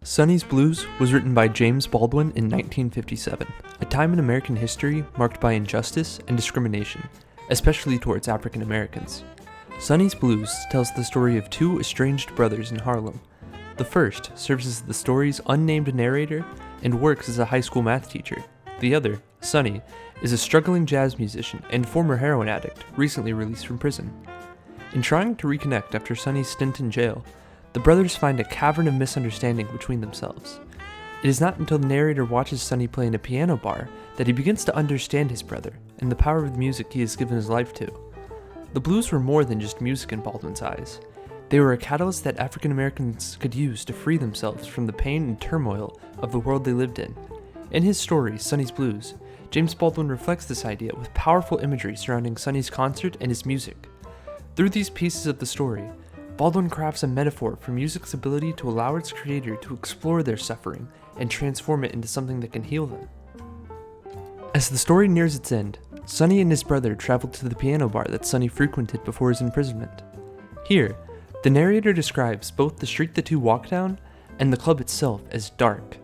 Sonny's Blues was written by James Baldwin in 1957, a time in American history marked by injustice and discrimination, especially towards African Americans. Sonny's Blues tells the story of two estranged brothers in Harlem. The first serves as the story's unnamed narrator and works as a high school math teacher. The other, Sonny, is a struggling jazz musician and former heroin addict recently released from prison. In trying to reconnect after Sonny's stint in jail, the brothers find a cavern of misunderstanding between themselves. It is not until the narrator watches Sonny play in a piano bar that he begins to understand his brother and the power of the music he has given his life to. The blues were more than just music in Baldwin's eyes. They were a catalyst that African Americans could use to free themselves from the pain and turmoil of the world they lived in. In his story, Sonny's Blues, James Baldwin reflects this idea with powerful imagery surrounding Sonny's concert and his music. Through these pieces of the story, Baldwin crafts a metaphor for music's ability to allow its creator to explore their suffering and transform it into something that can heal them. As the story nears its end, Sonny and his brother travel to the piano bar that Sonny frequented before his imprisonment. Here, the narrator describes both the street the two walk down and the club itself as dark.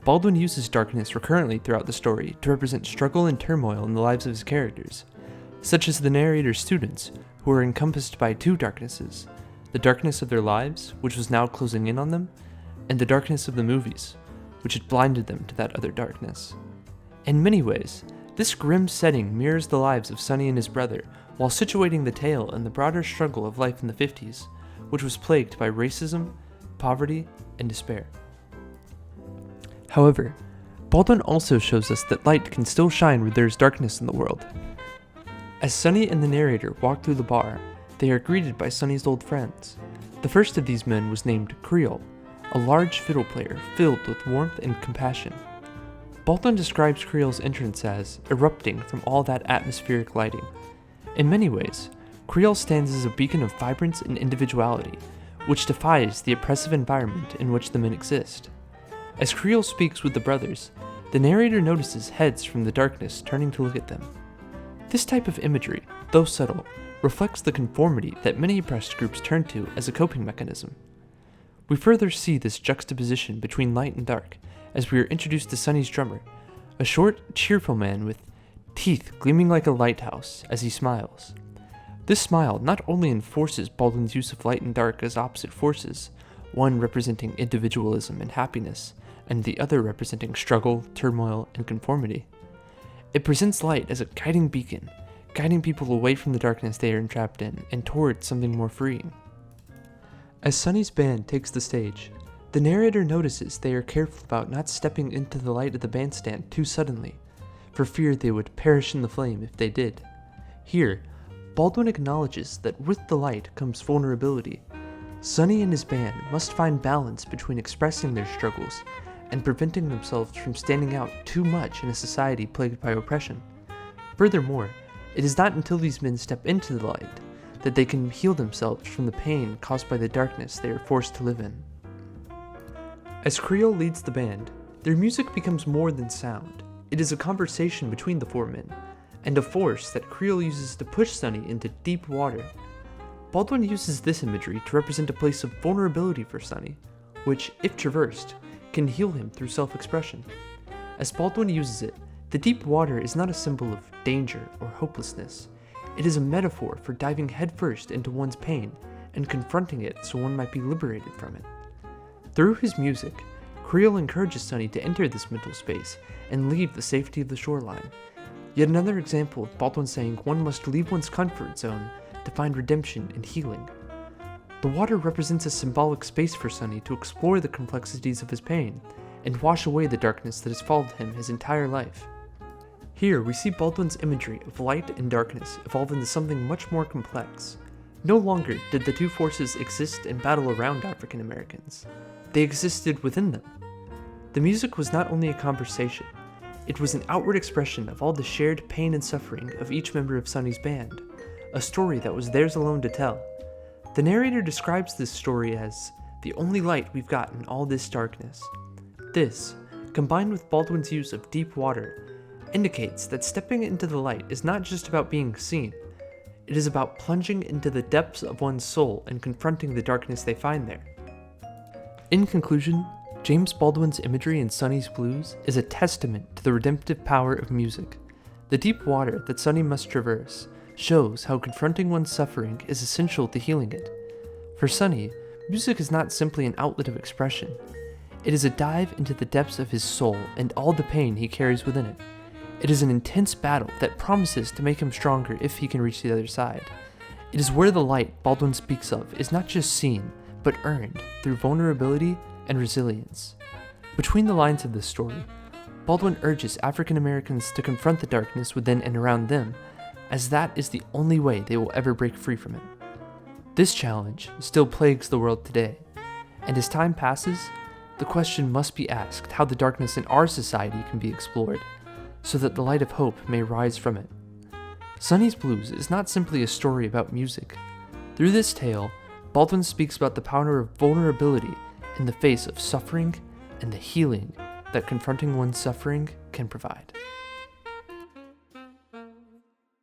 Baldwin uses darkness recurrently throughout the story to represent struggle and turmoil in the lives of his characters, such as the narrator's students, who are encompassed by two darknesses: the darkness of their lives, which was now closing in on them, and the darkness of the movies, which had blinded them to that other darkness. In many ways, this grim setting mirrors the lives of Sonny and his brother, while situating the tale in the broader struggle of life in the 50s, which was plagued by racism, poverty, and despair. However, Baldwin also shows us that light can still shine where there is darkness in the world. As Sonny and the narrator walk through the bar, they are greeted by Sonny's old friends. The first of these men was named Creole, a large fiddle player filled with warmth and compassion. Baldwin describes Creole's entrance as erupting from all that atmospheric lighting. In many ways, Creole stands as a beacon of vibrance and individuality, which defies the oppressive environment in which the men exist. As Creole speaks with the brothers, the narrator notices heads from the darkness turning to look at them. This type of imagery, though subtle, reflects the conformity that many oppressed groups turn to as a coping mechanism. We further see this juxtaposition between light and dark as we are introduced to Sonny's drummer, a short, cheerful man with teeth gleaming like a lighthouse as he smiles. This smile not only enforces Baldwin's use of light and dark as opposite forces, one representing individualism and happiness, and the other representing struggle, turmoil, and conformity. It presents light as a guiding beacon, guiding people away from the darkness they are entrapped in and towards something more freeing. As Sonny's band takes the stage, the narrator notices they are careful about not stepping into the light of the bandstand too suddenly, for fear they would perish in the flame if they did. Here, Baldwin acknowledges that with the light comes vulnerability. Sonny and his band must find balance between expressing their struggles and preventing themselves from standing out too much in a society plagued by oppression. Furthermore, it is not until these men step into the light that they can heal themselves from the pain caused by the darkness they are forced to live in. As Creole leads the band, their music becomes more than sound. It is a conversation between the four men, and a force that Creole uses to push Sonny into deep water. Baldwin uses this imagery to represent a place of vulnerability for Sonny, which, if traversed, can heal him through self-expression. As Baldwin uses it, the deep water is not a symbol of danger or hopelessness. It is a metaphor for diving headfirst into one's pain and confronting it so one might be liberated from it. Through his music, Creole encourages Sonny to enter this mental space and leave the safety of the shoreline. Yet another example of Baldwin saying one must leave one's comfort zone to find redemption and healing. The water represents a symbolic space for Sonny to explore the complexities of his pain and wash away the darkness that has followed him his entire life. Here, we see Baldwin's imagery of light and darkness evolve into something much more complex. No longer did the two forces exist and battle around African Americans. They existed within them. The music was not only a conversation, it was an outward expression of all the shared pain and suffering of each member of Sonny's band, a story that was theirs alone to tell. The narrator describes this story as the only light we've got in all this darkness. This, combined with Baldwin's use of deep water, indicates that stepping into the light is not just about being seen. It is about plunging into the depths of one's soul and confronting the darkness they find there. In conclusion, James Baldwin's imagery in Sonny's Blues is a testament to the redemptive power of music. The deep water that Sonny must traverse shows how confronting one's suffering is essential to healing it. For Sonny, music is not simply an outlet of expression. It is a dive into the depths of his soul and all the pain he carries within it. It is an intense battle that promises to make him stronger if he can reach the other side. It is where the light Baldwin speaks of is not just seen, but earned through vulnerability and resilience. Between the lines of this story, Baldwin urges African Americans to confront the darkness within and around them, as that is the only way they will ever break free from it. This challenge still plagues the world today, and as time passes, the question must be asked how the darkness in our society can be explored, so that the light of hope may rise from it. Sonny's Blues is not simply a story about music. Through this tale, Baldwin speaks about the power of vulnerability in the face of suffering and the healing that confronting one's suffering can provide.